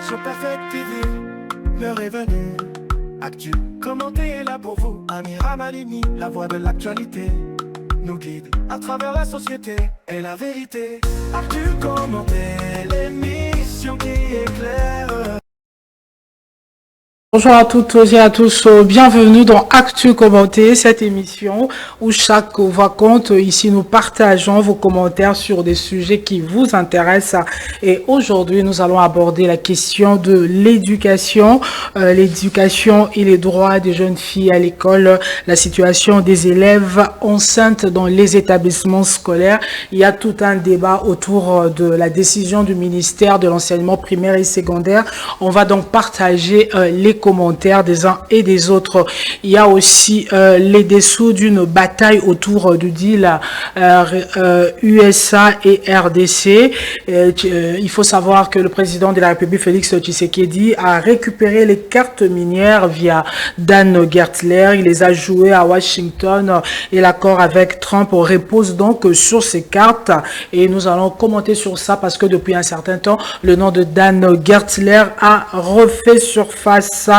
Sur Perfect TV, l'heure est venue. Actu, commenté est là pour vous. Amira Malini, la voix de l'actualité, nous guide à travers la société et la vérité. Actu, commenté, l'émission qui éclaire. Bonjour à toutes et à tous, bienvenue dans Actu Commenté, cette émission où chaque voix compte. Ici, nous partageons vos commentaires sur des sujets qui vous intéressent. Et aujourd'hui, nous allons aborder la question de l'éducation, l'éducation et les droits des jeunes filles à l'école, la situation des élèves enceintes dans les établissements scolaires. Il y a tout un débat autour de la décision du ministère de l'enseignement primaire et secondaire. On va donc partager les commentaires des uns et des autres. Il y a aussi les dessous d'une bataille autour du deal USA et RDC. Il faut savoir que le président de la République, Félix Tshisekedi, a récupéré les cartes minières via Dan Gertler. Il les a jouées à Washington et l'accord avec Trump repose donc sur ces cartes. Et nous allons commenter sur ça parce que depuis un certain temps, le nom de Dan Gertler a refait surface.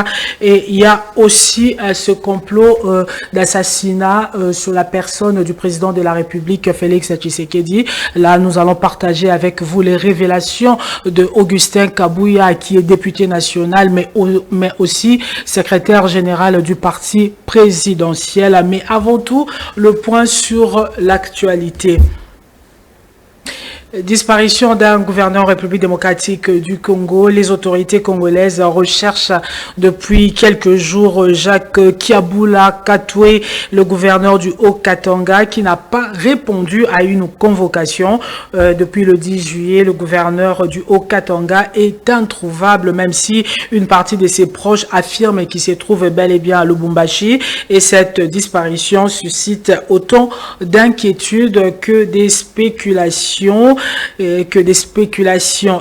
Et il y a aussi ce complot d'assassinat sur la personne du président de la République, Félix Tshisekedi. Là, nous allons partager avec vous les révélations de Augustin Kabouya, qui est député national, mais aussi secrétaire général du parti présidentiel. Mais avant tout, le point sur l'actualité. Disparition d'un gouverneur République démocratique du Congo. Les autorités congolaises recherchent depuis quelques jours Jacques Kiabula Katoué, le gouverneur du Haut-Katanga, qui n'a pas répondu à une convocation. Depuis le 10 juillet, le gouverneur du Haut-Katanga est introuvable, même si une partie de ses proches affirme qu'il se trouve bel et bien à Lubumbashi. Et cette disparition suscite autant d'inquiétudes que des spéculations. Et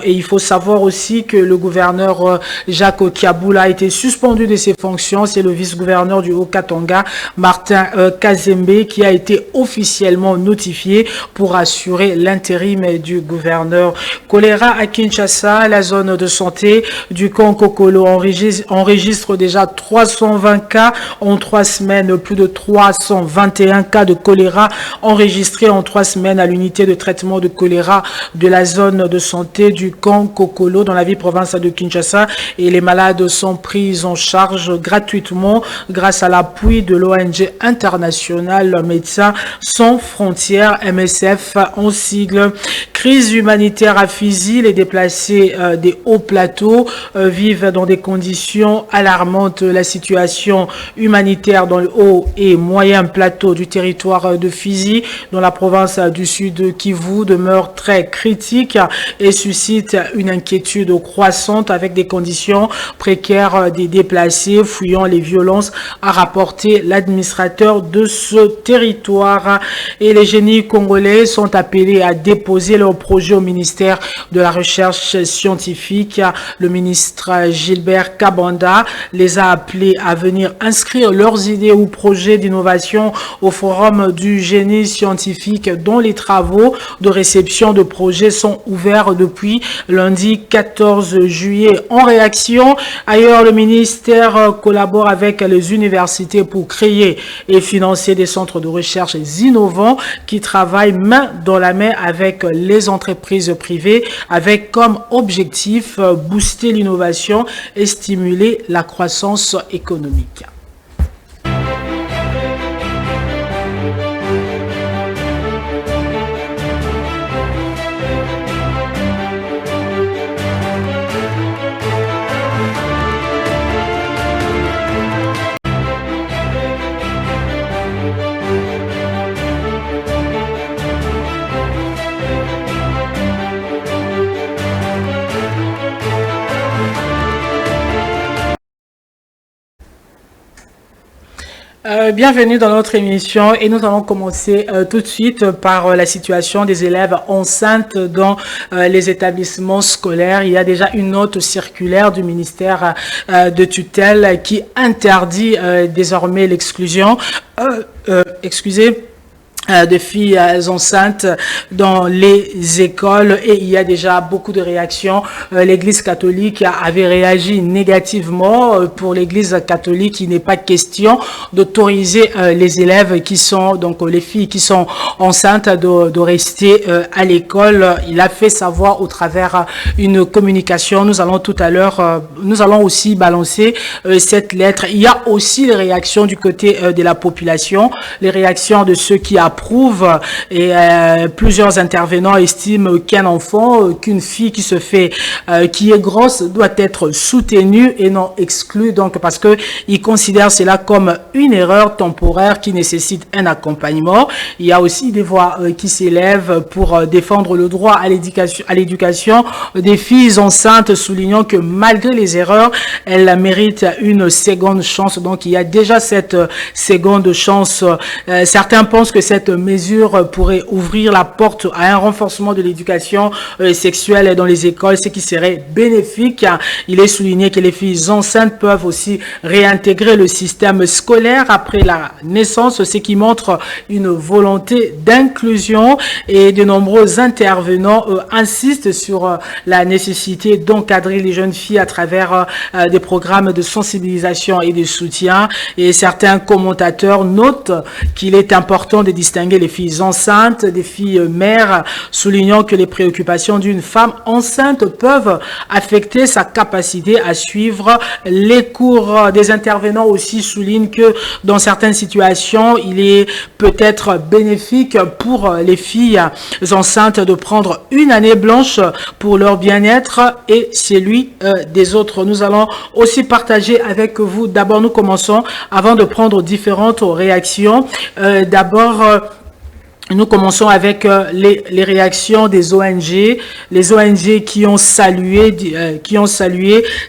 il faut savoir aussi que le gouverneur Jacques Kiabula a été suspendu de ses fonctions. C'est le vice-gouverneur du Haut-Katanga, Martin Kazembe, qui a été officiellement notifié pour assurer l'intérim du gouverneur. Choléra à Kinshasa, la zone de santé du Kankokolo enregistre déjà 320 cas en 3 semaines, plus de 321 cas de choléra enregistrés en 3 semaines à l'unité de traitement de choléra de la zone de santé du Kankokolo dans la ville-province de Kinshasa, et les malades sont pris en charge gratuitement grâce à l'appui de l'ONG internationale Médecins sans frontières, MSF en sigle. Crise humanitaire à Fizi, les déplacés des hauts plateaux vivent dans des conditions alarmantes. La situation humanitaire dans le haut et moyen plateau du territoire de Fizi, dans la province du sud Kivu, demeure très critique et suscite une inquiétude croissante avec des conditions précaires des déplacés fuyant les violences, a rapporté l'administrateur de ce territoire. Et les génies congolais sont appelés à déposer leur projet au ministère de la Recherche scientifique. Le ministre Gilbert Kabanda les a appelés à venir inscrire leurs idées ou projets d'innovation au forum du génie scientifique, dont les travaux de réception de projets sont ouverts depuis lundi 14 juillet. En réaction, ailleurs, le ministère collabore avec les universités pour créer et financer des centres de recherche innovants qui travaillent main dans la main avec les entreprises privées, avec comme objectif booster l'innovation et stimuler la croissance économique. Bienvenue dans notre émission et nous allons commencer tout de suite par la situation des élèves enceintes dans les établissements scolaires. Il y a déjà une note circulaire du ministère de tutelle qui interdit désormais l'exclusion. de filles enceintes dans les écoles, et il y a déjà beaucoup de réactions. L'Église catholique avait réagi négativement. Pour l'Église catholique, il n'est pas question d'autoriser les élèves qui sont, donc les filles qui sont enceintes, de rester à l'école. Il a fait savoir au travers une communication. Nous allons tout à l'heure, nous allons aussi balancer cette lettre. Il y a aussi les réactions du côté de la population, les réactions de ceux qui approuve, et plusieurs intervenants estiment qu'un enfant, qu'une fille qui se fait, qui est grosse, doit être soutenue et non exclue, donc parce que ils considèrent cela comme une erreur temporaire qui nécessite un accompagnement. Il y a aussi des voix qui s'élèvent pour défendre le droit à l'éducation des filles enceintes, soulignant que malgré les erreurs, elles méritent une seconde chance. Donc il y a déjà cette seconde chance. Certains pensent que cette mesure pourrait ouvrir la porte à un renforcement de l'éducation sexuelle dans les écoles, ce qui serait bénéfique. Il est souligné que les filles enceintes peuvent aussi réintégrer le système scolaire après la naissance, ce qui montre une volonté d'inclusion, et de nombreux intervenants insistent sur la nécessité d'encadrer les jeunes filles à travers des programmes de sensibilisation et de soutien. Et certains commentateurs notent qu'il est important de distinguer les filles enceintes des filles mères, soulignant que les préoccupations d'une femme enceinte peuvent affecter sa capacité à suivre les cours. Des intervenants aussi soulignent que dans certaines situations, il est peut-être bénéfique pour les filles enceintes de prendre une année blanche pour leur bien-être et celui des autres. Nous allons aussi partager avec vous. D'abord, nous commençons avant de prendre différentes réactions. Nous commençons avec les réactions des ONG, les ONG qui ont salué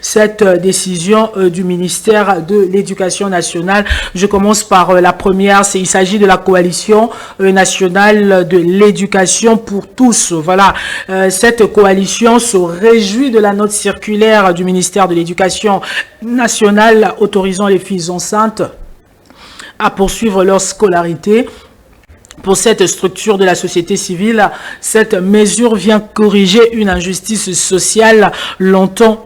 cette décision du ministère de l'Éducation nationale. Je commence par la première, il s'agit de la coalition nationale de l'éducation pour tous. Voilà, cette coalition se réjouit de la note circulaire du ministère de l'Éducation nationale autorisant les filles enceintes à poursuivre leur scolarité. Pour cette structure de la société civile, cette mesure vient corriger une injustice sociale longtemps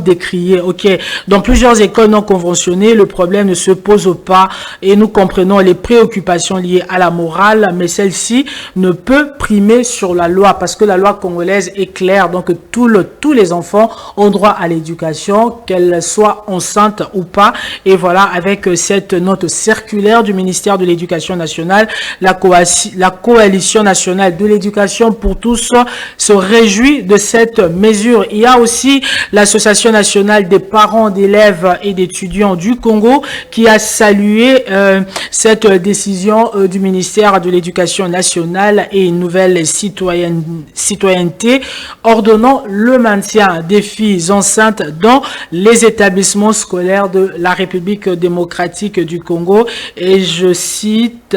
décriée. Ok, dans plusieurs écoles non conventionnées, le problème ne se pose pas et nous comprenons les préoccupations liées à la morale, mais celle-ci ne peut primer sur la loi parce que la loi congolaise est claire. Donc tous les enfants ont droit à l'éducation, qu'elles soient enceintes ou pas. Et voilà, avec cette note circulaire du ministère de l'Éducation nationale, la coalition nationale de l'éducation pour tous se réjouit de cette mesure. Il y a aussi l'association nationale des parents d'élèves et d'étudiants du Congo qui a salué cette décision du ministère de l'Éducation nationale et une nouvelle citoyenneté ordonnant le maintien des filles enceintes dans les établissements scolaires de la République démocratique du Congo. Et je cite,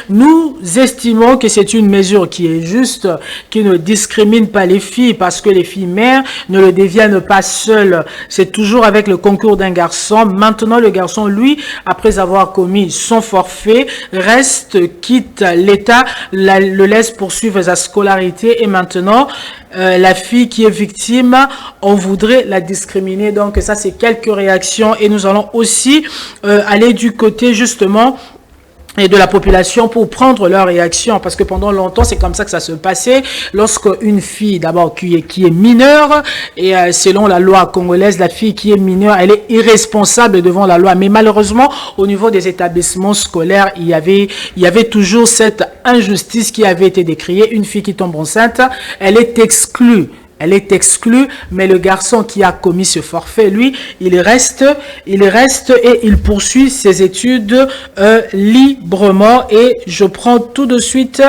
nous estimons que c'est une mesure qui est juste, qui ne discrimine pas les filles parce que les filles mères ne le deviennent pas seules. C'est toujours avec le concours d'un garçon. Maintenant, le garçon, lui, après avoir commis son forfait, quitte l'État, le laisse poursuivre sa scolarité et maintenant, la fille qui est victime, on voudrait la discriminer. Donc ça, c'est quelques réactions et nous allons aussi aller du côté justement et de la population pour prendre leur réaction, parce que pendant longtemps c'est comme ça que ça se passait. Lorsque une fille d'abord qui est mineure, et selon la loi congolaise, la fille qui est mineure, elle est irresponsable devant la loi. Mais malheureusement, au niveau des établissements scolaires, il y avait toujours cette injustice qui avait été décriée. Une fille qui tombe enceinte, elle est exclue. Elle est exclue, mais le garçon qui a commis ce forfait, lui, il reste et il poursuit ses études librement. Et je prends tout de suite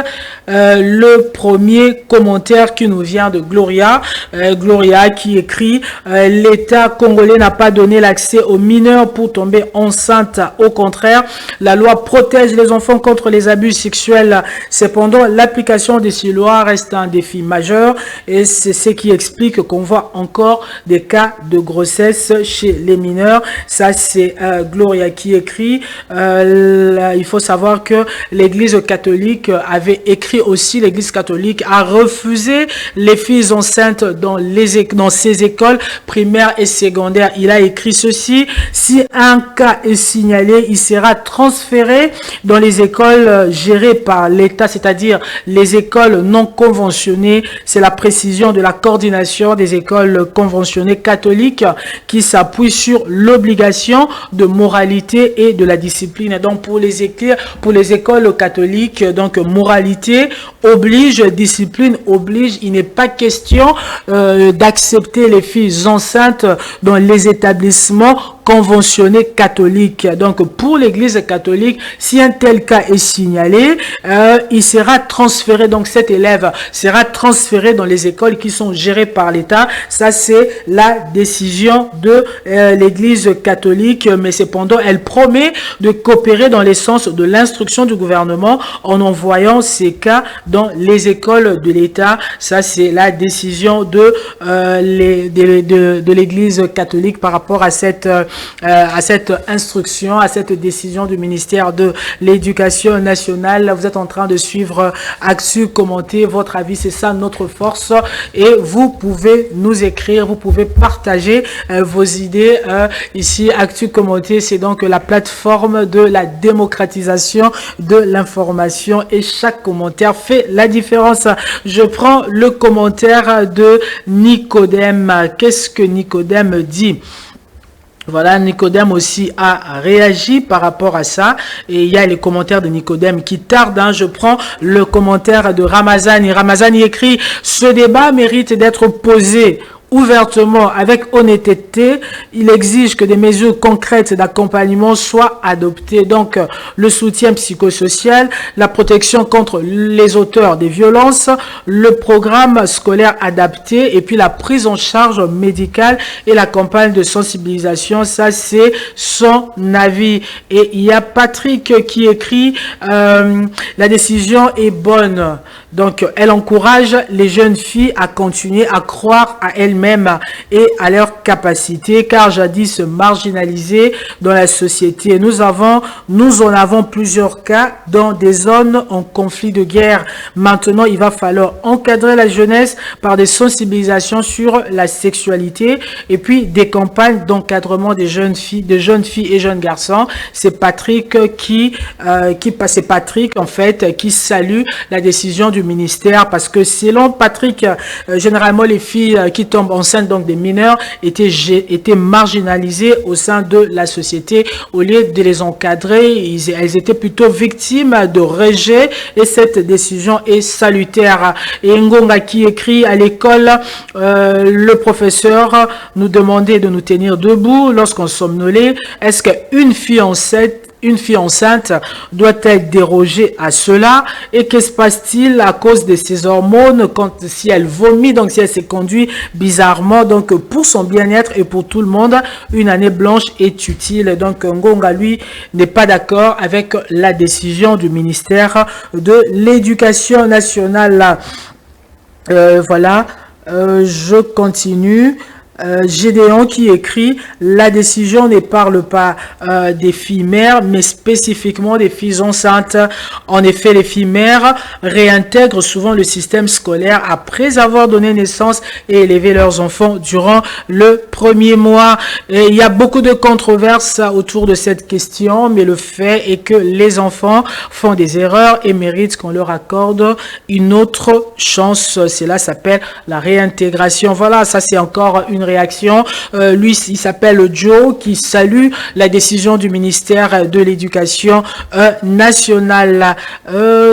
le premier commentaire qui nous vient de Gloria. Gloria qui écrit « L'État congolais n'a pas donné l'accès aux mineurs pour tomber enceinte. Au contraire, la loi protège les enfants contre les abus sexuels. Cependant, l'application de ces lois reste un défi majeur et c'est ce qui explique qu'on voit encore des cas de grossesse chez les mineurs. Ça, c'est Gloria qui écrit. Il faut savoir que l'Église catholique avait écrit aussi, l'Église catholique a refusé les filles enceintes dans ces écoles primaires et secondaires. Il a écrit ceci: si un cas est signalé, il sera transféré dans les écoles gérées par l'État, c'est-à-dire les écoles non conventionnées. C'est la précision de la coordination des écoles conventionnées catholiques qui s'appuie sur l'obligation de moralité et de la discipline. Donc pour les écoles catholiques, donc moralité oblige, discipline oblige. Il n'est pas question d'accepter les filles enceintes dans les établissements conventionnés catholiques. Donc pour l'Église catholique, si un tel cas est signalé, il sera transféré, donc cet élève sera transféré dans les écoles qui sont gérées par l'État. Ça, c'est la décision de l'Église catholique, mais cependant elle promet de coopérer dans l'essence de l'instruction du gouvernement en envoyant ces cas dans les écoles de l'État. Ça, c'est la décision de l'Église catholique par rapport à cette instruction, à cette décision du ministère de l'Éducation nationale. Vous êtes en train de suivre Actu Commenté. Votre avis, c'est ça notre force, et vous pouvez nous écrire, vous pouvez partager vos idées. Ici, Actu Commenté, c'est donc la plateforme de la démocratisation de l'information, et chaque commentaire fait la différence. Je prends le commentaire de Nicodème. Qu'est-ce que Nicodème dit? Voilà, Nicodème aussi a réagi par rapport à ça. Et il y a les commentaires de Nicodème qui tardent. Je prends le commentaire de Ramazani. Ramazani écrit: ce débat mérite d'être posé ouvertement, avec honnêteté. Il exige que des mesures concrètes d'accompagnement soient adoptées. Donc, le soutien psychosocial, la protection contre les auteurs des violences, le programme scolaire adapté, et puis la prise en charge médicale et la campagne de sensibilisation. Ça, c'est son avis. Et il y a Patrick qui écrit la décision est bonne. Donc, elle encourage les jeunes filles à continuer à croire à elles-mêmes et à leurs capacités, car jadis marginalisées dans la société. Nous en avons plusieurs cas dans des zones en conflit de guerre. Maintenant, il va falloir encadrer la jeunesse par des sensibilisations sur la sexualité et puis des campagnes d'encadrement des jeunes filles et jeunes garçons. C'est Patrick c'est Patrick en fait qui salue la décision du ministère, parce que selon Patrick, généralement les filles qui tombent enceintes, donc des mineurs, étaient marginalisées au sein de la société. Au lieu de les encadrer, elles étaient plutôt victimes de rejet, et cette décision est salutaire. Et Ngonga qui écrit: à l'école, le professeur nous demandait de nous tenir debout lorsqu'on somnolait. Est-ce qu'une fille enceinte doit-elle déroger à cela? Et que se passe-t-il à cause de ses hormones si elle vomit, donc si elle se conduit bizarrement? Donc pour son bien-être et pour tout le monde, une année blanche est utile. Donc Ngonga, lui, n'est pas d'accord avec la décision du ministère de l'Éducation nationale. Voilà, je continue. Gédéon qui écrit: la décision ne parle pas des filles mères, mais spécifiquement des filles enceintes. En effet, les filles mères réintègrent souvent le système scolaire après avoir donné naissance et élevé leurs enfants durant le premier mois. Et il y a beaucoup de controverses autour de cette question, mais le fait est que les enfants font des erreurs et méritent qu'on leur accorde une autre chance. Cela s'appelle la réintégration. Voilà, ça c'est encore une réaction. Lui, il s'appelle Joe, qui salue la décision du ministère de l'Éducation nationale.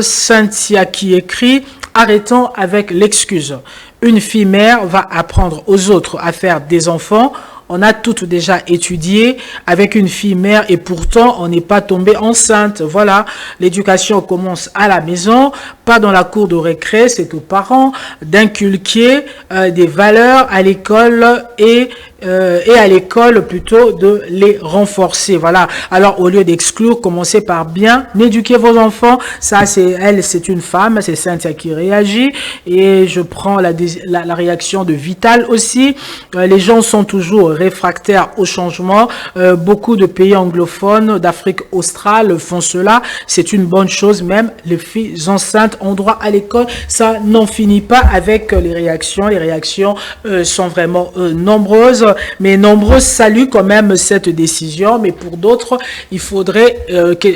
Cynthia qui écrit: arrêtons avec l'excuse. Une fille mère va apprendre aux autres à faire des enfants. On a toutes déjà étudié avec une fille mère et pourtant on n'est pas tombé enceinte. Voilà, l'éducation commence à la maison pas dans la cour de récré, c'est aux parents d'inculquer des valeurs à l'école et à l'école plutôt de les renforcer. Voilà. Alors au lieu d'exclure, commencez par bien éduquer vos enfants. Ça, c'est une femme, c'est Cynthia qui réagit. Et je prends la réaction de Vital aussi. Les gens sont toujours réfractaires au changement. Beaucoup de pays anglophones d'Afrique australe font cela. C'est une bonne chose. Même les filles enceintes ont droit à l'école. Ça n'en finit pas avec les réactions. Les réactions sont vraiment nombreuses. Mais nombreux saluent quand même cette décision. Mais pour d'autres, il faudrait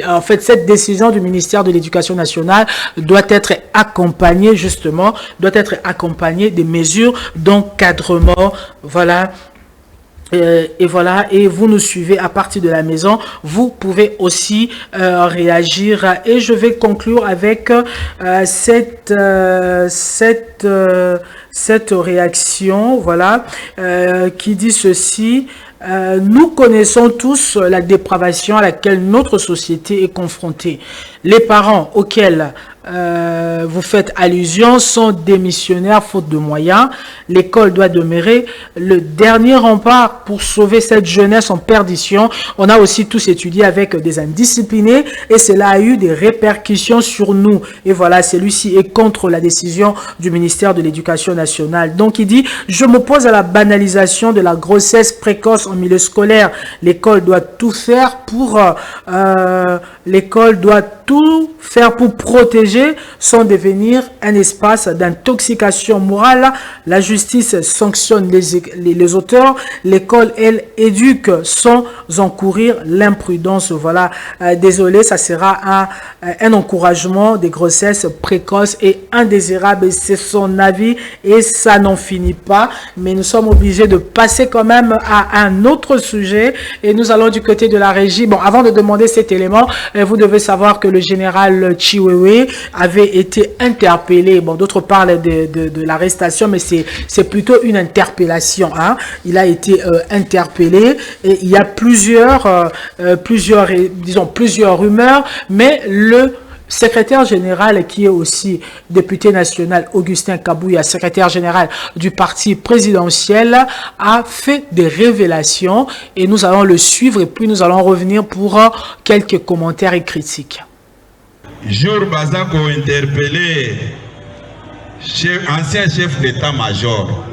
en fait, cette décision du ministère de l'Éducation nationale doit être accompagnée justement, doit être accompagnée des mesures d'encadrement. Voilà. Et voilà, et vous nous suivez à partir de la maison. Vous pouvez aussi réagir. Et je vais conclure avec cette réaction, voilà, qui dit ceci. Nous connaissons tous la dépravation à laquelle notre société est confrontée. Les parents auxquels vous faites allusion sont démissionnaires faute de moyens. L'école doit demeurer le dernier rempart pour sauver cette jeunesse en perdition. On a aussi tous étudié avec des indisciplinés et cela a eu des répercussions sur nous. Et voilà, celui-ci est contre la décision du ministère de l'Éducation nationale. Donc il dit, je m'oppose à la banalisation de la grossesse précoce en milieu scolaire. L'école doit tout faire pour protéger sans devenir un espace d'intoxication morale. La justice sanctionne les auteurs. L'école, elle, éduque sans encourir l'imprudence. Voilà. Désolé, ça sera un encouragement des grossesses précoces et indésirables. C'est son avis et ça n'en finit pas. Mais nous sommes obligés de passer quand même à un autre sujet et nous allons du côté de la régie. Bon, avant de demander cet élément, vous devez savoir que le général Chiwewe avait été interpellé. Bon, d'autres parlent de l'arrestation, mais c'est plutôt une interpellation. Hein. Il a été interpellé et il y a plusieurs rumeurs, mais le secrétaire général qui est aussi député national, Augustin Kabouya, secrétaire général du parti présidentiel, a fait des révélations et nous allons le suivre et puis nous allons revenir pour quelques commentaires et critiques. Jour Bazako interpellé ancien chef d'état-major.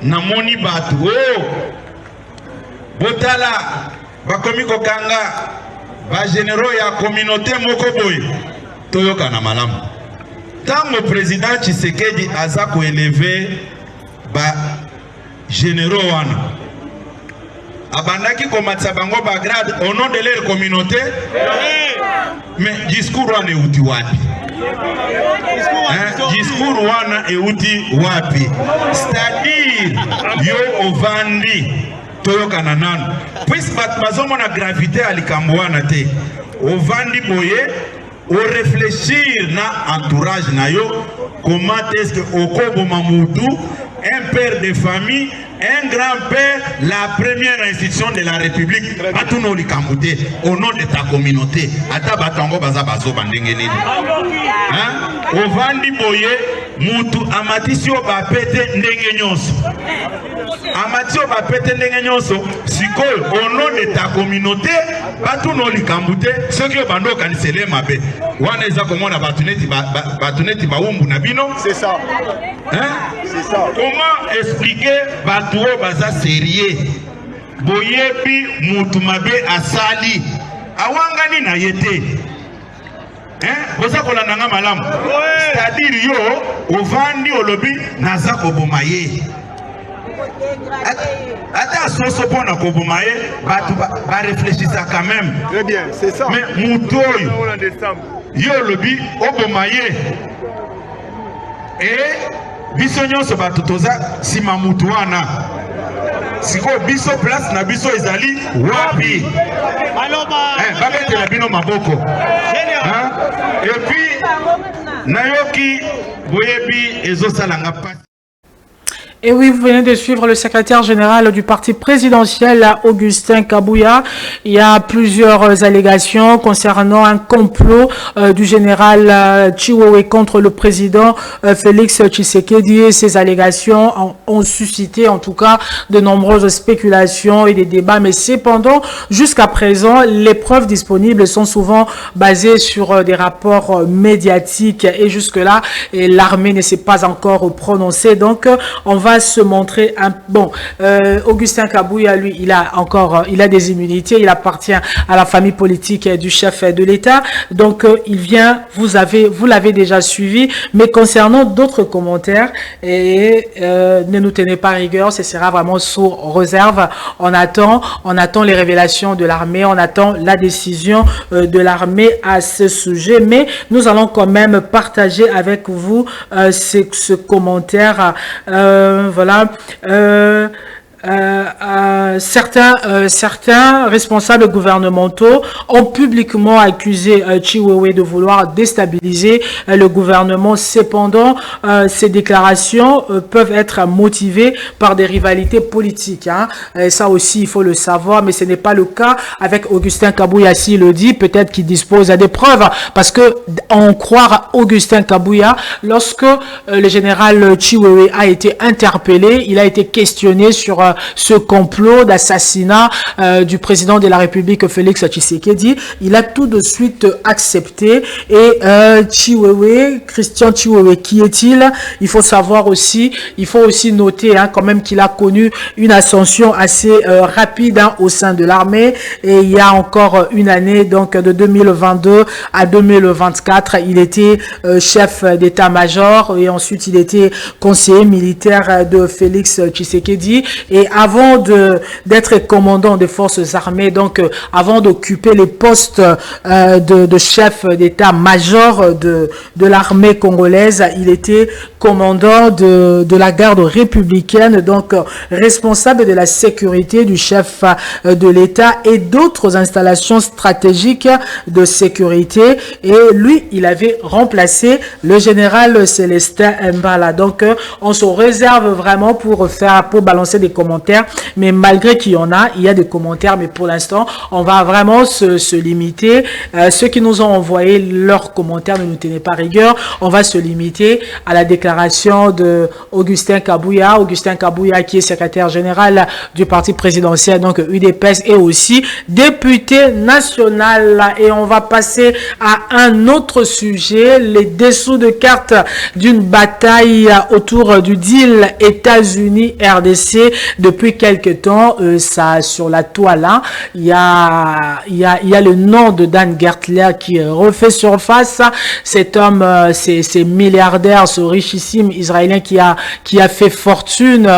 Namoni batu botala bakomi kokanga ba généraux ya communauté moko boy toyoka na malamu. Tango président Tshisekedi azako élevé ba généraux wana abandaki komatsa bango ba grade au nom de leur communauté. Mais discours wana euti wapi? Discours wana euti wapi? C'est-à-dire yo ovandi toyoka na nanu. Puisque bazomo na gravité alikambo wana te. Ovandi boye o réfléchir na entourage na yo comment est-ce que okoboma mutu un père de famille, un grand-père, la première institution de la République, au nom de ta communauté. Ovandi boye, mutu amatisio bapete ndenge nyonso. Amatio bapete ndenge nyonso, sikol, au nom de ta communauté, batuno likambute, ceux qui ont bando kanisele mabe. Wana eza komona batuneti baumbu na bino. C'est ça. Hein? C'est ça. Comment expliquer batuo baza sérieux? Boyebi mutu mabe asali. Awangani na yete. Boza kolanda nga malamu. C'est-à-dire yo ovandi olobi naza kobomaye. Ata soso pona kobomaye batu ba réfléchissa quand même. Très bien, c'est ça. Mais mutoyo yo olobi obomaye. Et biso nyonso batu toza sima mutu wana. Siko biso place na biso ezali wapi? Babete la bino maboko. Et puis nayoki boyebi ezo salanga pasi. Et oui, vous venez de suivre le secrétaire général du parti présidentiel, Augustin Kabouya. Il y a plusieurs allégations concernant un complot du général Chiwewe contre le président Félix Tshisekedi. Et ces allégations ont suscité en tout cas de nombreuses spéculations et des débats. Mais cependant, jusqu'à présent, les preuves disponibles sont souvent basées sur des rapports médiatiques. Et jusque-là, l'armée ne s'est pas encore prononcée. Donc, on va se montrer un bon. Augustin Kabouya, lui, il a des immunités, il appartient à la famille politique du chef de l'État. Donc, il vient, vous l'avez déjà suivi, mais concernant d'autres commentaires, ne nous tenez pas rigueur, ce sera vraiment sous réserve. On attend les révélations de l'armée, on attend la décision de l'armée à ce sujet, mais nous allons quand même partager avec vous ce commentaire. Voilà. Certains responsables gouvernementaux ont publiquement accusé Chiwewe de vouloir déstabiliser le gouvernement. Cependant, ces déclarations peuvent être motivées par des rivalités politiques. Et ça aussi, il faut le savoir, mais ce n'est pas le cas avec Augustin Kabouya. S'il le dit, peut-être qu'il dispose des preuves, parce que en croire Augustin Kabouya, lorsque le général Chiwewe a été interpellé, il a été questionné sur ce complot d'assassinat du président de la République Félix Tshisekedi. Il a tout de suite accepté. Et Christian Chiwewe, qui est-il? Il faut savoir aussi, il faut aussi noter quand même qu'il a connu une ascension assez rapide au sein de l'armée. Et il y a encore une année, donc de 2022 à 2024, il était chef d'état-major et ensuite il était conseiller militaire de Félix Tshisekedi. Et avant d'être commandant des forces armées, donc avant d'occuper les postes de chef d'état-major de l'armée congolaise, il était commandant de la garde républicaine, donc responsable de la sécurité du chef de l'État et d'autres installations stratégiques de sécurité. Et lui, il avait remplacé le général Célestin Mbala. Donc, on se réserve vraiment pour balancer des commentaires, mais malgré qu'il y en a, il y a des commentaires, mais pour l'instant, on va vraiment se limiter. Ceux qui nous ont envoyé leurs commentaires, ne nous tenez pas rigueur. On va se limiter à la déclaration de Augustin Kabouya. Augustin Kabouya, qui est secrétaire général du parti présidentiel, donc UDPS, et aussi député national. Et on va passer à un autre sujet, les dessous de cartes d'une bataille autour du deal États-Unis-RDC. Depuis quelques temps, ça sur la toile, il y a le nom de Dan Gertler qui refait surface. Cet homme, c'est milliardaire, ce richissime israélien qui a fait fortune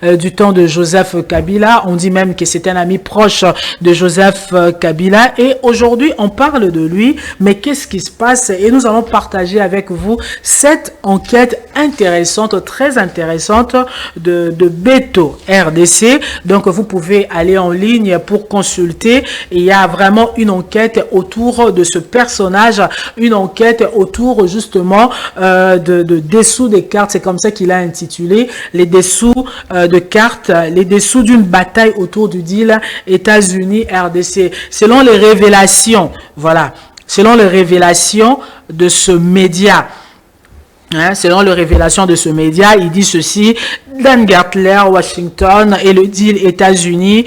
du temps de Joseph Kabila. On dit même que c'est un ami proche de Joseph Kabila. Et aujourd'hui, on parle de lui. Mais qu'est-ce qui se passe? Et nous allons partager avec vous cette enquête intéressante, très intéressante de Beto RDC. Donc, vous pouvez aller en ligne pour consulter. Il y a vraiment une enquête autour de ce personnage, une enquête autour justement de dessous des cartes. C'est comme ça qu'il a intitulé les dessous de cartes, les dessous d'une bataille autour du deal États-Unis-RDC. Selon les révélations, voilà, selon les révélations de ce média. Selon les révélations de ce média, il dit ceci: Dan Gertler, Washington et le deal États-Unis-RDC,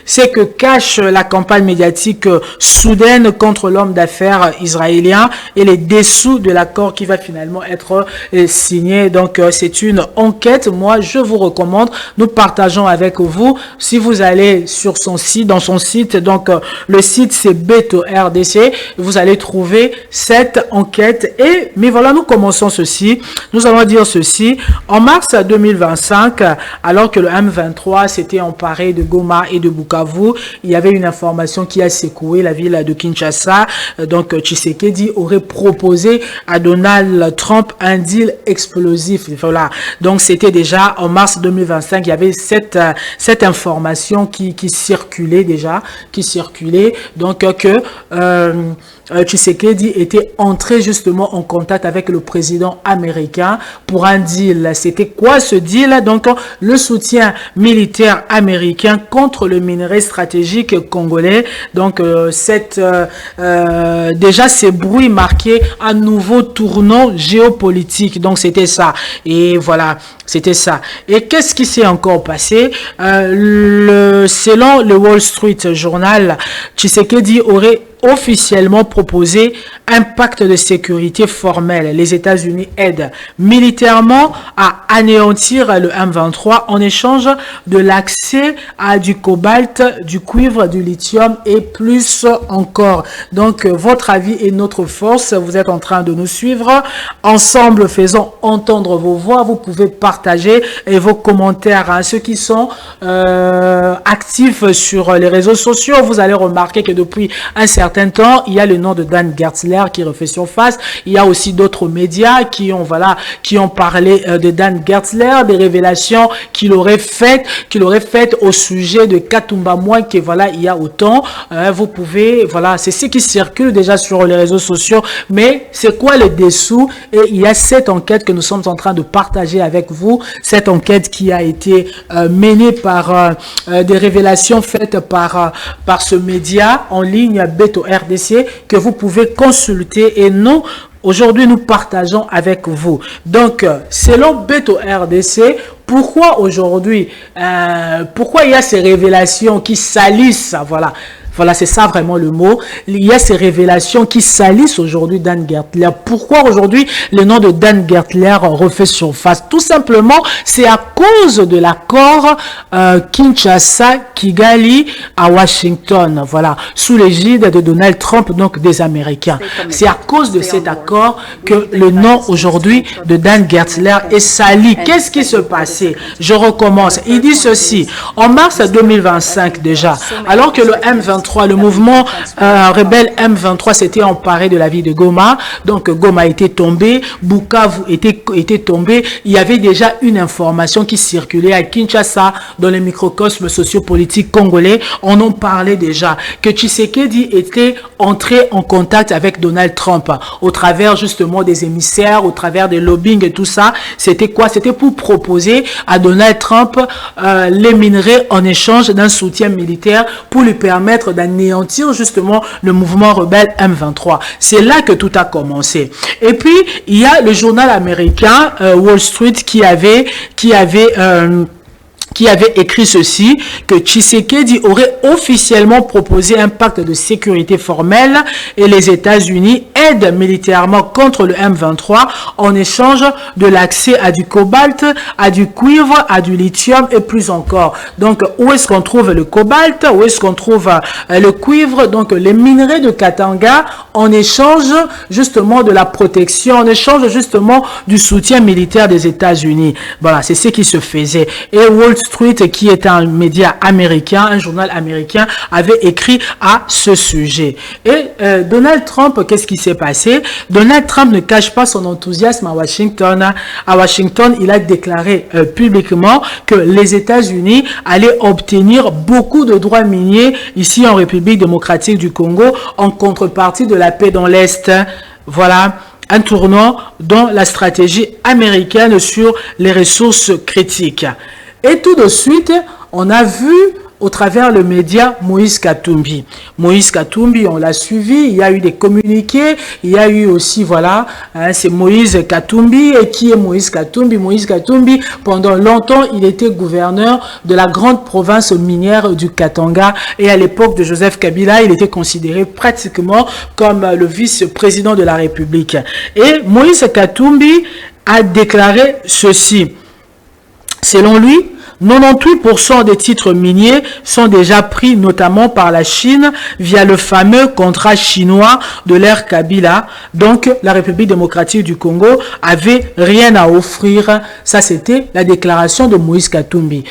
c'est que cache la campagne médiatique soudaine contre l'homme d'affaires israélien et les dessous de l'accord qui va finalement être signé. Donc, c'est une enquête. Moi, je vous recommande, nous partageons avec vous. Si vous allez sur son site, dans son site, donc le site c'est Beto RDC, vous allez trouver cette enquête. Mais voilà, nous commençons ceci. Nous allons dire ceci. En mars 2025, alors que le M23 s'était emparé de Goma et de Bukavu, il y avait une information qui a secoué la ville de Kinshasa. Donc, Tshisekedi aurait proposé à Donald Trump un deal explosif. Voilà. Donc, c'était déjà en mars 2025. Il y avait cette information qui circulait déjà, donc que Tshisekedi était entré justement en contact avec le président américain pour un deal deal. C'était quoi ce deal? Donc, le soutien militaire américain contre le minerai stratégique congolais. Donc, déjà, ces bruits marquaient un nouveau tournant géopolitique. Donc, c'était ça. Et voilà, c'était ça. Et qu'est-ce qui s'est encore passé? Selon le Wall Street Journal, Tshisekedi aurait officiellement proposé un pacte de sécurité formel. Les États-Unis aident militairement à anéantir le M23 en échange de l'accès à du cobalt, du cuivre, du lithium et plus encore. Donc, votre avis est notre force. Vous êtes en train de nous suivre. Ensemble, faisons entendre vos voix. Vous pouvez partager et vos commentaires. Hein. Ceux qui sont actifs sur les réseaux sociaux, vous allez remarquer que depuis un certain temps, il y a le nom de Dan Gertzler qui refait surface. Il y a aussi d'autres médias qui ont parlé de Dan Gertzler, des révélations qu'il aurait faites au sujet de Katumba Moi, que voilà, il y a autant. Vous pouvez, voilà, c'est ce qui circule déjà sur les réseaux sociaux. Mais c'est quoi le dessous? Et il y a cette enquête que nous sommes en train de partager avec vous. Cette enquête qui a été menée par des révélations faites par ce média en ligne Beto RDC que vous pouvez consulter et nous, aujourd'hui, nous partageons avec vous. Donc, selon Beto RDC, pourquoi aujourd'hui, pourquoi il y a ces révélations qui salissent, voilà, c'est ça vraiment le mot. Il y a ces révélations qui salissent aujourd'hui Dan Gertzler. Pourquoi aujourd'hui le nom de Dan Gertzler refait surface? Tout simplement, c'est à cause de l'accord Kinshasa-Kigali à Washington, voilà, sous l'égide de Donald Trump, donc des Américains. C'est à cause de cet accord que le nom aujourd'hui de Dan Gertzler est sali. Qu'est-ce qui se passait? Je recommence. Il dit ceci. En mars 2025 déjà, alors que le M23, le mouvement rebelle M23 s'était emparé de la ville de Goma. Donc Goma était tombé, Bukavu était tombé. Il y avait déjà une information qui circulait à Kinshasa dans les microcosmes sociopolitiques congolais. On en parlait déjà que Tshisekedi était entré en contact avec Donald Trump au travers justement des émissaires, au travers des lobbying et tout ça. C'était quoi? C'était pour proposer à Donald Trump les minerais en échange d'un soutien militaire pour lui permettre d'anéantir justement le mouvement rebelle M23. C'est là que tout a commencé. Et puis, il y a le journal américain Wall Street qui avait écrit ceci, que Tshisekedi aurait officiellement proposé un pacte de sécurité formel et les États-Unis aident militairement contre le M23 en échange de l'accès à du cobalt, à du cuivre, à du lithium et plus encore. Donc, où est-ce qu'on trouve le cobalt? Où est-ce qu'on trouve le cuivre? Donc, les minerais de Katanga en échange justement de la protection, en échange justement du soutien militaire des États-Unis. Voilà, c'est ce qui se faisait. Et Wall Street, qui est un média américain, un journal américain, avait écrit à ce sujet. Et Donald Trump, qu'est-ce qui s'est passé? Donald Trump ne cache pas son enthousiasme à Washington. À Washington, il a déclaré publiquement que les États-Unis allaient obtenir beaucoup de droits miniers ici en République démocratique du Congo en contrepartie de la paix dans l'Est. Voilà un tournant dans la stratégie américaine sur les ressources critiques. Et tout de suite, on a vu au travers le média Moïse Katumbi. Moïse Katumbi, on l'a suivi, il y a eu des communiqués, il y a eu aussi, voilà, c'est Moïse Katumbi. Et qui est Moïse Katumbi? Moïse Katumbi, pendant longtemps, il était gouverneur de la grande province minière du Katanga. Et à l'époque de Joseph Kabila, il était considéré pratiquement comme le vice-président de la République. Et Moïse Katumbi a déclaré ceci. Selon lui, 98% des titres miniers sont déjà pris notamment par la Chine via le fameux contrat chinois de l'ère Kabila. Donc, la République démocratique du Congo avait rien à offrir. Ça, c'était la déclaration de Moïse Katumbi.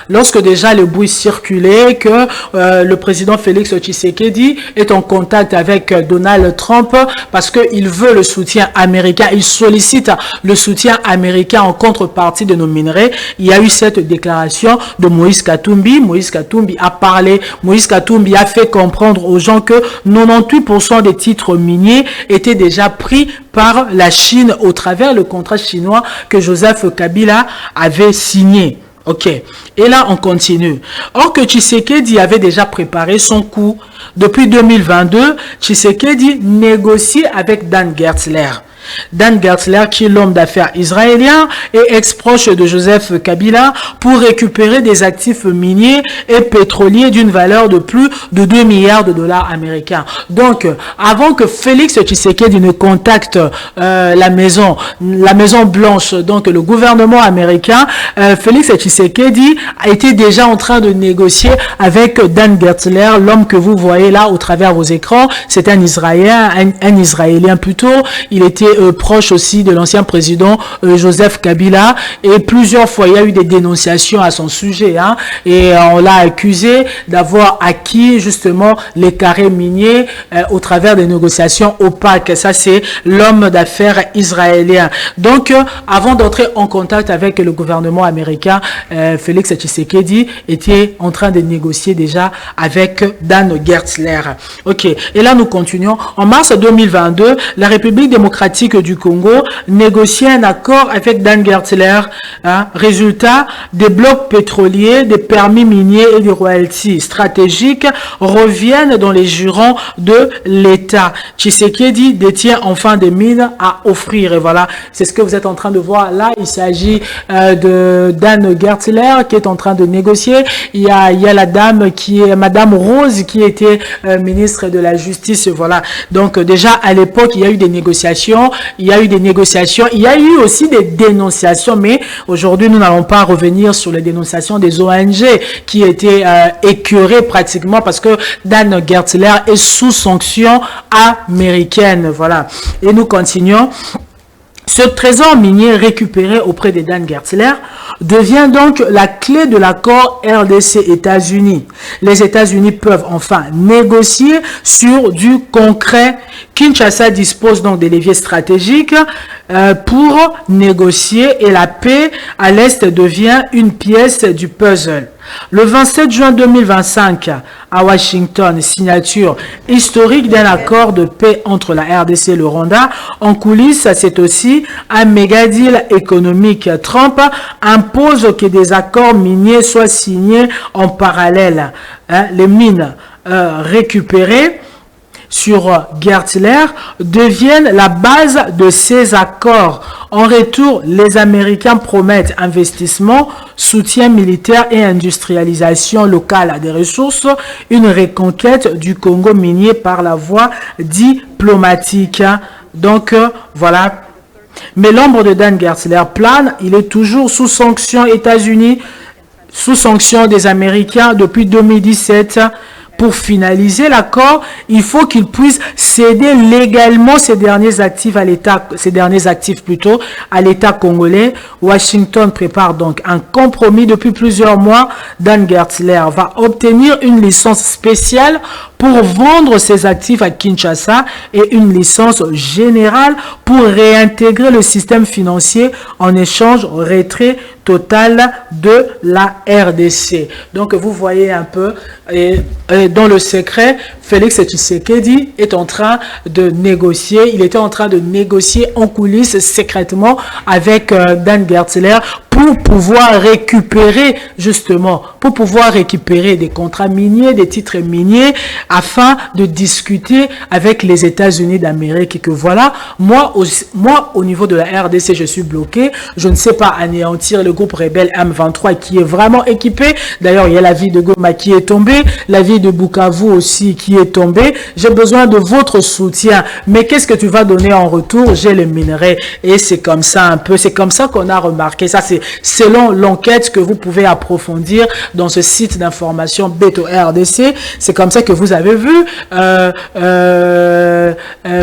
Lorsque déjà le bruit circulait que le président Félix Tshisekedi est en contact avec Donald Trump parce qu'il veut le soutien américain, il sollicite le soutien américain en contrepartie de nos minerais. Il y a eu cette déclaration déclarations de Moïse Katumbi. Moïse Katumbi a parlé, Moïse Katumbi a fait comprendre aux gens que 98% des titres miniers étaient déjà pris par la Chine au travers le contrat chinois que Joseph Kabila avait signé. Ok, et là on continue. Or que Tshisekedi avait déjà préparé son coup. Depuis 2022, Tshisekedi négocie avec Dan Gertzler. Dan Gertzler, qui est l'homme d'affaires israélien et ex-proche de Joseph Kabila, pour récupérer des actifs miniers et pétroliers d'une valeur de plus de 2 milliards de dollars américains. Donc, avant que Félix Tshisekedi ne contacte la Maison Blanche, donc le gouvernement américain, Félix Tshisekedi a été déjà en train de négocier avec Dan Gertzler, l'homme que vous voyez là au travers vos écrans. C'est un Israélien plutôt. Il était proche aussi de l'ancien président Joseph Kabila, et plusieurs fois il y a eu des dénonciations à son sujet, hein, et on l'a accusé d'avoir acquis justement les carrés miniers au travers des négociations opaques. Ça, c'est l'homme d'affaires israélien. Donc avant d'entrer en contact avec le gouvernement américain, Félix Tshisekedi était en train de négocier déjà avec Dan Gertzler. Ok, et là nous continuons. En mars 2022, la République démocratique du Congo négociait un accord avec Dan Gertzler. Hein. Résultat, des blocs pétroliers, des permis miniers et des royalties stratégiques reviennent dans les jurons de l'État. Tshisekedi détient enfin des mines à offrir. Et voilà, c'est ce que vous êtes en train de voir là. Il s'agit de Dan Gertzler qui est en train de négocier. Il y a la dame qui est Madame Rose qui était ministre de la Justice. Voilà. Donc déjà à l'époque, il y a eu des négociations. Il y a eu aussi des dénonciations, mais aujourd'hui, nous n'allons pas revenir sur les dénonciations des ONG qui étaient écœurées pratiquement parce que Dan Gertzler est sous sanction américaine. Voilà. Et nous continuons. Ce trésor minier récupéré auprès de Dan Gertzler devient donc la clé de l'accord RDC-États-Unis. Les États-Unis peuvent enfin négocier sur du concret. Kinshasa dispose donc des leviers stratégiques pour négocier, et la paix à l'Est devient une pièce du puzzle. Le 27 juin 2025, à Washington, signature historique d'un accord de paix entre la RDC et le Rwanda. En coulisses, c'est aussi un méga deal économique. Trump impose que des accords miniers soient signés en parallèle. Les mines récupérées sur Gertzler deviennent la base de ces accords. En retour, les Américains promettent investissement, soutien militaire et industrialisation locale des ressources, une reconquête du Congo minier par la voie diplomatique. Donc, voilà. Mais l'ombre de Dan Gertzler plane, il est toujours sous sanction États-Unis, sous sanction des Américains depuis 2017. Pour finaliser l'accord, il faut qu'il puisse céder légalement ces derniers actifs à l'État, à l'État congolais. Washington prépare donc un compromis depuis plusieurs mois. Dan Gertzler va obtenir une licence spéciale pour vendre ses actifs à Kinshasa et une licence générale pour réintégrer le système financier en échange retrait total de la RDC. Donc vous voyez un peu, dans le secret, Félix Tshisekedi est en train de négocier. Il était en train de négocier en coulisses secrètement avec Dan Gertzler pour pouvoir récupérer des contrats miniers, des titres miniers, afin de discuter avec les États-Unis d'Amérique. Et que voilà, moi au niveau de la RDC, je suis bloqué. Je ne sais pas anéantir le groupe rebelle M23 qui est vraiment équipé. D'ailleurs, il y a la ville de Goma qui est tombée, la ville de Bukavu aussi qui est tombée. J'ai besoin de votre soutien. Mais qu'est-ce que tu vas donner en retour? J'ai les minerais. Et c'est comme ça un peu, c'est comme ça qu'on a remarqué. Ça, c'est selon l'enquête que vous pouvez approfondir dans ce site d'information Beto RDC. C'est comme ça que vous avez vu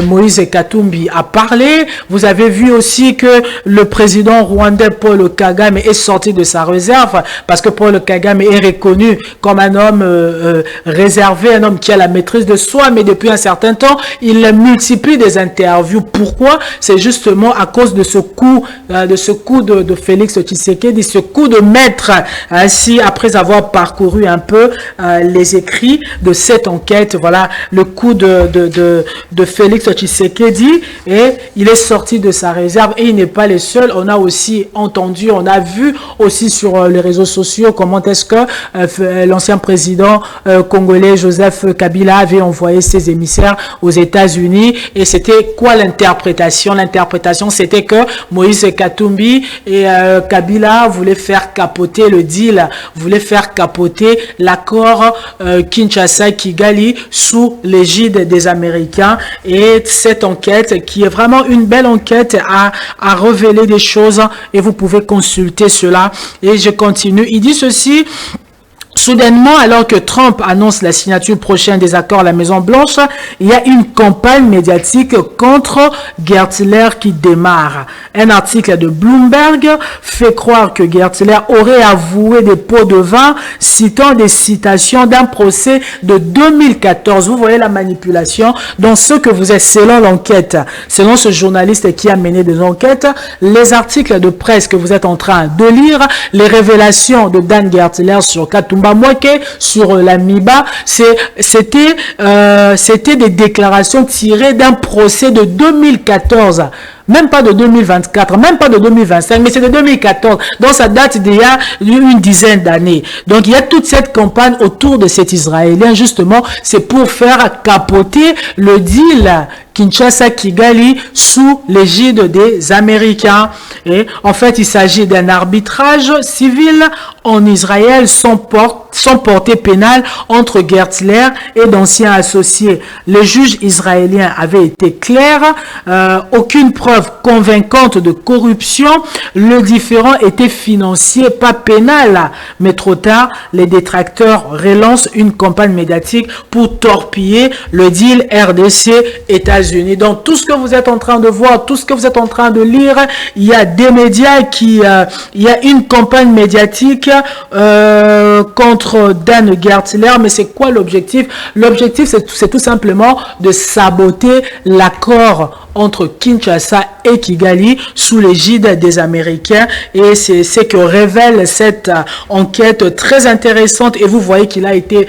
Moïse Katumbi a parlé. Vous avez vu aussi que le président rwandais Paul Kagame est sorti de sa réserve parce que Paul Kagame est reconnu comme un homme réservé, un homme qui a la maîtrise de soi, mais depuis un certain temps, il multiplie des interviews. Pourquoi? C'est justement à cause de ce coup de Félix Tshisekedi Tshisekedi, ce coup de maître, ainsi après avoir parcouru un peu les écrits de cette enquête, voilà le coup de Félix Tshisekedi, et il est sorti de sa réserve et il n'est pas le seul. On a aussi entendu, on a vu aussi sur les réseaux sociaux comment est-ce que l'ancien président congolais Joseph Kabila avait envoyé ses émissaires aux États-Unis. Et c'était quoi l'interprétation? L'interprétation, c'était que Moïse Katumbi et Kabila voulaient faire capoter le deal, voulaient faire capoter l'accord Kinshasa-Kigali sous l'égide des Américains. Et cette enquête, qui est vraiment une belle enquête, a révélé des choses et vous pouvez consulter cela. Et je continue. Il dit ceci: soudainement, alors que Trump annonce la signature prochaine des accords à la Maison-Blanche, il y a une campagne médiatique contre Gertler qui démarre. Un article de Bloomberg fait croire que Gertler aurait avoué des pots de vin, citant des citations d'un procès de 2014. Vous voyez la manipulation dans ce que vous êtes, selon l'enquête. Selon ce journaliste qui a mené des enquêtes, les articles de presse que vous êtes en train de lire, les révélations de Dan Gertler sur Katumba Mweke, sur la MIBA, c'était des déclarations tirées d'un procès de 2014. Même pas de 2024, même pas de 2025, mais c'est de 2014. Donc ça date d'il y a une dizaine d'années. Donc il y a toute cette campagne autour de cet Israélien, justement, c'est pour faire capoter le deal Kinshasa-Kigali sous l'égide des Américains. Et en fait, il s'agit d'un arbitrage civil en Israël sans portée pénale entre Gertler et d'anciens associés. Le juge israélien avait été clair, aucune preuve convaincante de corruption, le différend était financier, pas pénal. Mais trop tard, les détracteurs relancent une campagne médiatique pour torpiller le deal RDC-États-Unis. Donc tout ce que vous êtes en train de voir, tout ce que vous êtes en train de lire, il y a des médias qui, il y a une campagne médiatique contre Dan Gertler. Mais c'est quoi l'objectif? L'objectif, c'est tout simplement de saboter l'accord entre Kinshasa et Kigali sous l'égide des Américains. Et c'est ce que révèle cette enquête très intéressante. Et vous voyez qu'il a été,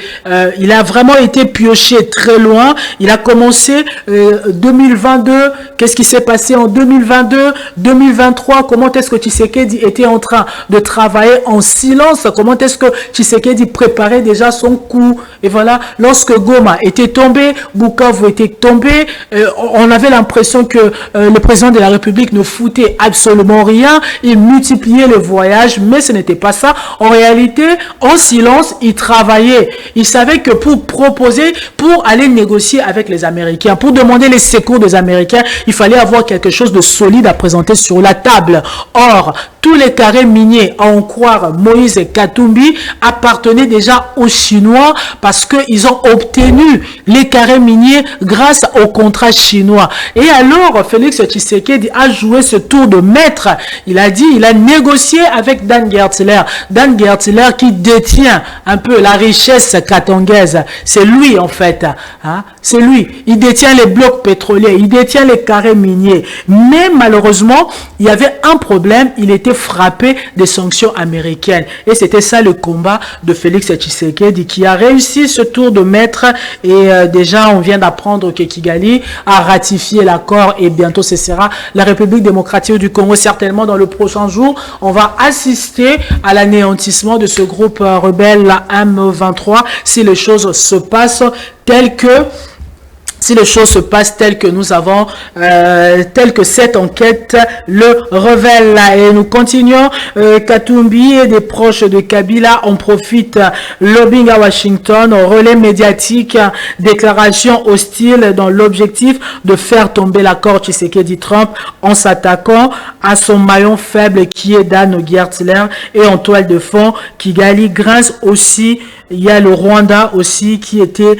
il a vraiment été pioché très loin. Il a commencé 2022. Qu'est-ce qui s'est passé en 2022, 2023? Comment est-ce que Tshisekedi était en train de travailler en silence? Comment est-ce que Tshisekedi préparait déjà son coup? Et voilà, lorsque Goma était tombé, Bukavu était tombé, on avait l'impression que le président de la République ne foutait absolument rien, il multipliait le voyage, mais ce n'était pas ça. En réalité, en silence, il travaillait. Il savait que pour proposer, pour aller négocier avec les Américains, pour demander les secours des Américains, il fallait avoir quelque chose de solide à présenter sur la table. Or, tous les carrés miniers, à en croire Moïse Katumbi, appartenaient déjà aux Chinois parce qu'ils ont obtenu les carrés miniers grâce au contrat chinois. Et alors, Félix Tshisekedi a joué ce tour de maître. Il a dit, il a négocié avec Dan Gertler. Dan Gertler qui détient un peu la richesse katongaise. C'est lui, en fait. Hein? C'est lui. Il détient les blocs pétroliers. Il détient les carrés miniers. Mais malheureusement, il y avait un problème. Il était frappé des sanctions américaines. Et c'était ça le combat de Félix Tshisekedi qui a réussi ce tour de maître. Et déjà, on vient d'apprendre que Kigali a ratifié l'accord et bientôt ce sera la République démocratique du Congo. Certainement dans le prochain jour, on va assister à l'anéantissement de ce groupe rebelle, la M23, si les choses se passent telles que nous avons, telle que cette enquête le révèle. Et nous continuons. Katumbi et des proches de Kabila en profitent. Lobbying à Washington, relais médiatique, déclaration hostile dans l'objectif de faire tomber l'accord Tshisekedi-Trump en s'attaquant à son maillon faible qui est Dan Gertler. Et en toile de fond, Kigali grince aussi. Il y a le Rwanda aussi qui était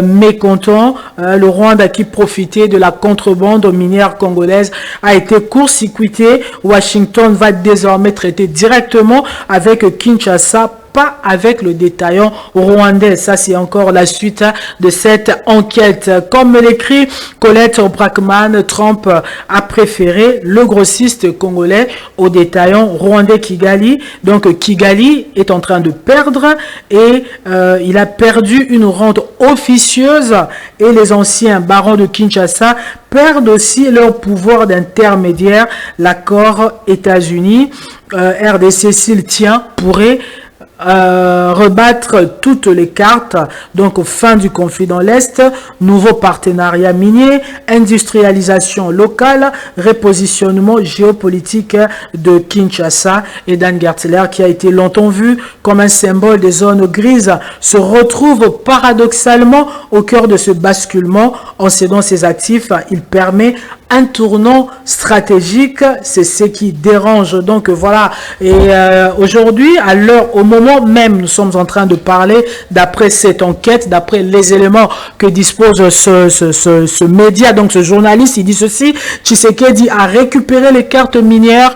mécontent. Le Rwanda qui profitait de la contrebande minière congolaise a été court-circuité. Washington va désormais traiter directement avec Kinshasa pas avec le détaillant rwandais. Ça, c'est encore la suite de cette enquête. Comme l'écrit Colette Brackman, Trump a préféré le grossiste congolais au détaillant rwandais Kigali. Donc, Kigali est en train de perdre et il a perdu une rente officieuse et les anciens barons de Kinshasa perdent aussi leur pouvoir d'intermédiaire. L'accord États-Unis, RDC s'il tient, pourrait rebattre toutes les cartes. Donc fin du conflit dans l'Est, nouveau partenariat minier, industrialisation locale, repositionnement géopolitique de Kinshasa. Et Dan Gertler, qui a été longtemps vu comme un symbole des zones grises, se retrouve paradoxalement au cœur de ce basculement. En cédant ses actifs, il permet un tournant stratégique, c'est ce qui dérange. Donc voilà, et aujourd'hui, à l'heure, au moment même, nous sommes en train de parler, d'après cette enquête, d'après les éléments que dispose ce média, donc ce journaliste, il dit ceci: Tshisekedi a récupéré les cartes minières,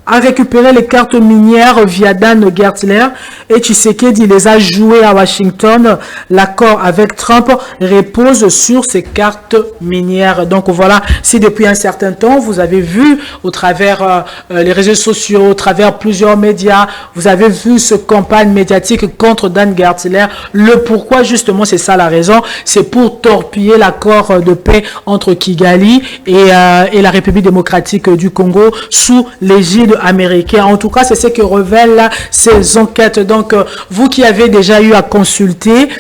a récupéré les cartes minières via Dan Gertler et Tshisekedi les a jouées à Washington. L'accord avec Trump repose sur ces cartes minières. Donc voilà, si depuis un certain temps, vous avez vu au travers les réseaux sociaux, au travers plusieurs médias, vous avez vu ce campagne médiatique contre Dan Gertler, le pourquoi justement, c'est ça la raison, c'est pour torpiller l'accord de paix entre Kigali et la République démocratique du Congo sous l'égide américain. En tout cas, c'est ce que révèlent ces enquêtes. Donc, vous qui avez déjà eu à consulter,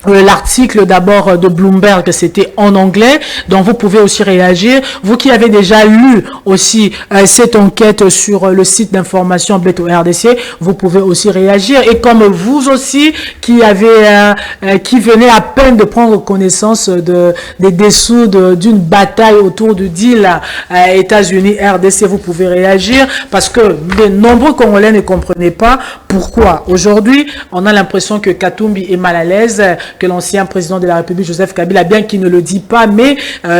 l'article d'abord de Bloomberg, c'était en anglais, donc vous pouvez aussi réagir. Vous qui avez déjà lu aussi cette enquête sur le site d'information Beto RDC, vous pouvez aussi réagir. Et comme vous aussi qui venez à peine de prendre connaissance des dessous d'une bataille autour du deal États-Unis RDC, vous pouvez réagir parce que de nombreux Congolais ne comprenaient pas pourquoi aujourd'hui on a l'impression que Katumbi est mal à l'aise, que l'ancien président de la République, Joseph Kabila, bien qu'il ne le dit pas, mais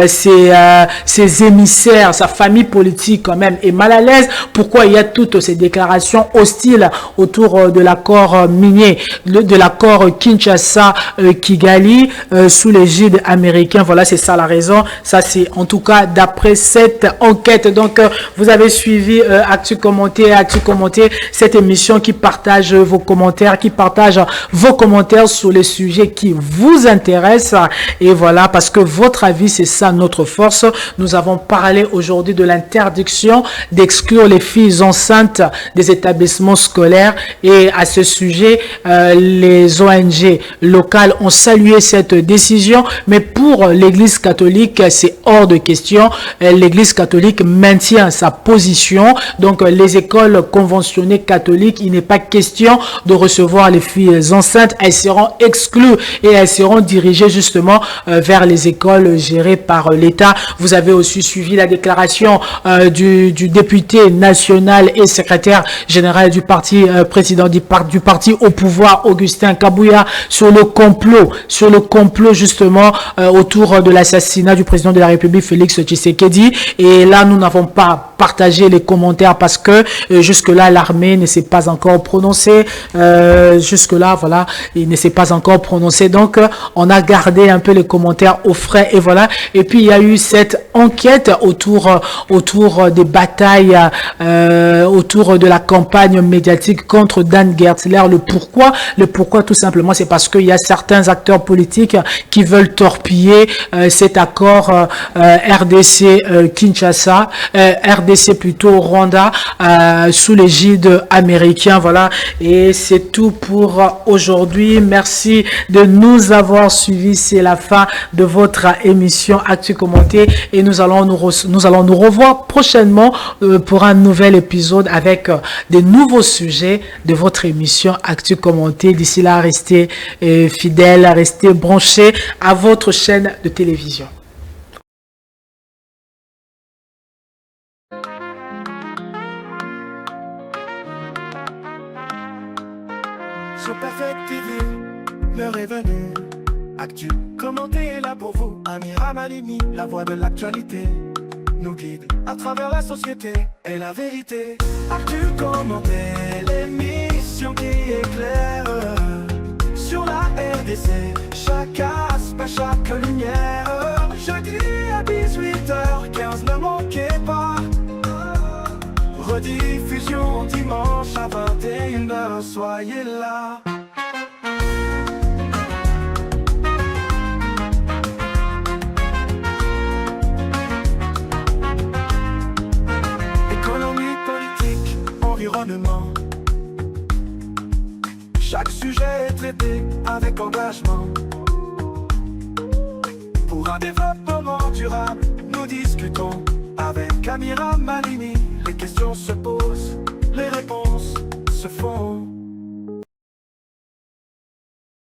ses émissaires, sa famille politique quand même est mal à l'aise. Pourquoi il y a toutes ces déclarations hostiles autour de l'accord minier, de l'accord Kinshasa-Kigali sous l'égide américaine? Voilà, c'est ça la raison. Ça, c'est en tout cas d'après cette enquête. Donc, vous avez suivi Actu Commenté, cette émission qui partage vos commentaires, sur les sujets qui vous intéressent. Et voilà, parce que votre avis, c'est ça notre force. Nous avons parlé aujourd'hui de l'interdiction d'exclure les filles enceintes des établissements scolaires. Et à ce sujet, les ONG locales ont salué cette décision. Mais pour l'Église catholique, c'est hors de question. L'Église catholique maintient sa position. Donc, les écoles conventionnées catholiques, il n'est pas question de recevoir les filles enceintes. Elles seront exclues et elles seront dirigées justement vers les écoles gérées par l'État. Vous avez aussi suivi la déclaration du député national et secrétaire général du parti, président du parti au pouvoir, Augustin Kabouya, sur le complot justement autour de l'assassinat du président de la République, Félix Tshisekedi. Et là, nous n'avons pas partagé les commentaires parce que jusque-là, l'armée ne s'est pas encore prononcée. Jusque-là, voilà, il ne s'est pas encore prononcé. Donc, on a gardé un peu les commentaires au frais et voilà. Et puis, il y a eu cette enquête autour des batailles, autour de la campagne médiatique contre Dan Gertler. Le pourquoi tout simplement, c'est parce qu'il y a certains acteurs politiques qui veulent torpiller cet accord RDC Kinshasa, RDC plutôt Rwanda, sous l'égide américain. Voilà, et c'est tout pour aujourd'hui. Merci de nous avoir suivis. C'est la fin de votre émission Actu Commenté et nous allons nous revoir prochainement pour un nouvel épisode avec des nouveaux sujets de votre émission Actu Commenté. D'ici là, restez fidèles, restez branchés à votre chaîne de télévision. Sur Perfect TV, l'heure est venue. Actu Commenté est là pour vous. Amira Malimi, la voix de l'actualité. nous guide à travers la société et la vérité. Actu commenté, l'émission qui éclaire sur la RDC, chaque aspect, chaque lumière. Jeudi à 18h15, ne manquez pas. Rediffusion dimanche à 21h, soyez là. Économie, politique, environnement. Chaque sujet est traité avec engagement. Pour un développement durable, nous discutons avec Amira Malini. Les questions se posent, les réponses se font.